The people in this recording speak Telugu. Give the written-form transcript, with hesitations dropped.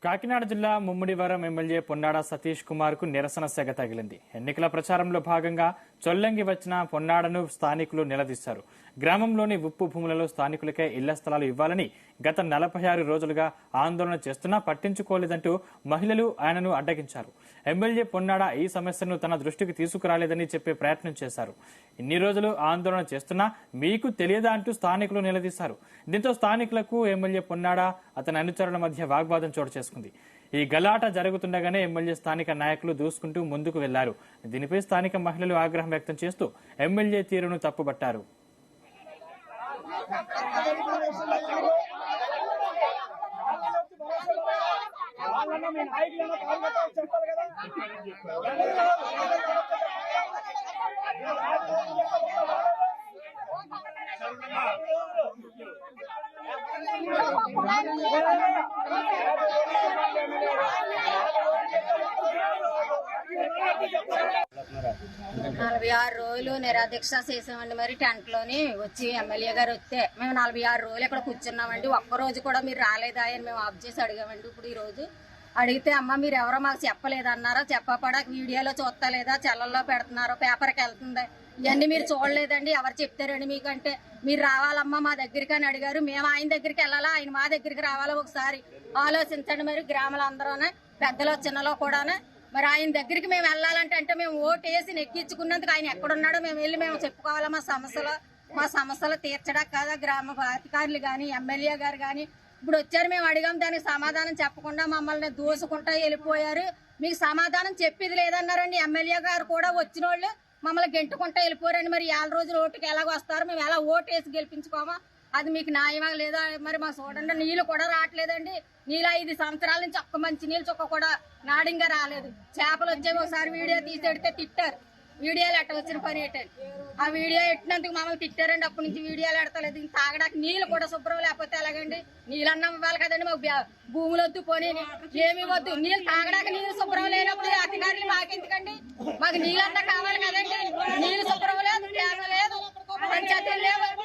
కాకినాడ జిల్లా ముమ్మిడివరం ఎమ్మెల్యే పొన్నాడ సతీష్ కుమార్ కు నిరసన సెగ తగిలింది. ఎన్నికల ప్రచారంలో భాగంగా చొల్లంగి వచ్చిన పొన్నాడను స్థానికులు నిలదీశారు. గ్రామంలోని ఉప్పు భూములలో స్థానికులకే ఇళ్ల స్థలాలు ఇవ్వాలని గత 46 రోజులుగా ఆందోళన చేస్తున్నా పట్టించుకోలేదంటూ మహిళలు ఆయనను అడ్డగించారు. ఎమ్మెల్యే పొన్నాడ ఈ సమస్యను తన దృష్టికి తీసుకురాలేదని చెప్పే ప్రయత్నం చేశారు. ఇన్ని రోజులు ఆందోళన చేస్తున్నా మీకు తెలియదా అంటూ స్థానికులు నిలదీశారు. దీంతో స్థానికులకు ఎమ్మెల్యే పొన్నాడ అతని అనుచరుల మధ్య వాగ్వాదం చోటు చేసుకుంది. ఈ గలాట జరుగుతుండగానే ఎమ్మెల్యే స్థానిక నాయకులు దూసుకుంటూ ముందుకు వెళ్లారు. దీనిపై స్థానిక మహిళలు ఆగ్రహం వ్యక్తం చేస్తూ ఎమ్మెల్యే తీరును తప్పుబట్టారు. నలభై 6 రోజులు నిరాదీక్ష చేసామండి. మరి టెంట్ లోని వచ్చి ఎమ్మెల్యే గారు వస్తే మేము 46 రోజులు ఇక్కడ కూర్చున్నామండి. ఒక్కరోజు కూడా మీరు రాలేదా అని మేము ఆఫ్ చేసి అడిగామండి. ఇప్పుడు ఈ రోజు అడిగితే అమ్మ మీరు ఎవరో మాకు చెప్పలేదన్నారా, చెప్పపడా వీడియోలో చూస్తలేదా, చెల్లల్లో పెడుతున్నారో, పేపర్కి వెళ్తుంది, ఇవన్నీ మీరు చూడలేదండి, ఎవరు చెప్తారండి మీకంటే మీరు రావాలమ్మా మా దగ్గరికి అని అడిగారు. మేము ఆయన దగ్గరికి వెళ్ళాలా, ఆయన మా దగ్గరికి రావాలా, ఒకసారి ఆలోచించండి. మరి గ్రామాలందరూనే పెద్దలో చిన్నలో కూడానే మరి ఆయన దగ్గరికి మేము వెళ్ళాలంటే మేము ఓటు వేసి నెక్కించుకున్నందుకు ఆయన ఎక్కడున్నాడో మేము వెళ్ళి మేము చెప్పుకోవాలా. మా సమస్యలు తీర్చడా కదా గ్రామ అధికారులు కానీ ఎమ్మెల్యే గారు కానీ ఇప్పుడు వచ్చారు. మేము అడిగాం, దానికి సమాధానం చెప్పకుండా మమ్మల్ని దూసుకుంటా వెళ్ళిపోయారు. మీకు సమాధానం చెప్పేది లేదన్నారండి. ఎమ్మెల్యే గారు కూడా వచ్చిన వాళ్ళు మమ్మల్ని గెంటుకుంటా వెళ్ళిపోయారండి. మరి 6 రోజులు ఓటుకి ఎలాగ వస్తారు, మేము ఎలా ఓటు వేసి గెలిపించుకోమా, అది మీకు న్యాయమా లేదా? మరి మా చూడండి నీళ్లు కూడా రావట్లేదండి. నీళ్ళు 5 సంవత్సరాల నుంచి ఒక్క మంచి నీళ్ళు చుక్క కూడా నాడింగా రాలేదు. చేపలు వచ్చే ఒకసారి వీడియో తీసేడితే తిట్టారు. వీడియోలు ఎట్ట వచ్చిన పని ఏంటండి, ఆ వీడియో ఎట్టినందుకు మమ్మల్ని తిట్టారండి. అప్పటి నుంచి వీడియోలు ఎడతలేదు. ఇంక తాగడానికి నీళ్లు కూడా శుభ్రం లేకపోతే ఎలాగండి? నీళ్ళన్నా ఇవ్వాలి కదండి. మాకు భూములు వద్దు, పోనీ ఏమి వద్దు, నీళ్ళు తాగడానికి నీళ్ళు శుభ్రం లేనప్పుడు అధికారులు మాకెందుకండి? మాకు నీళ్ళన్నా కావాలి కదండి. నీళ్ళు శుభ్రం లేదు, లేదు, పంచాయతీలు లేవు.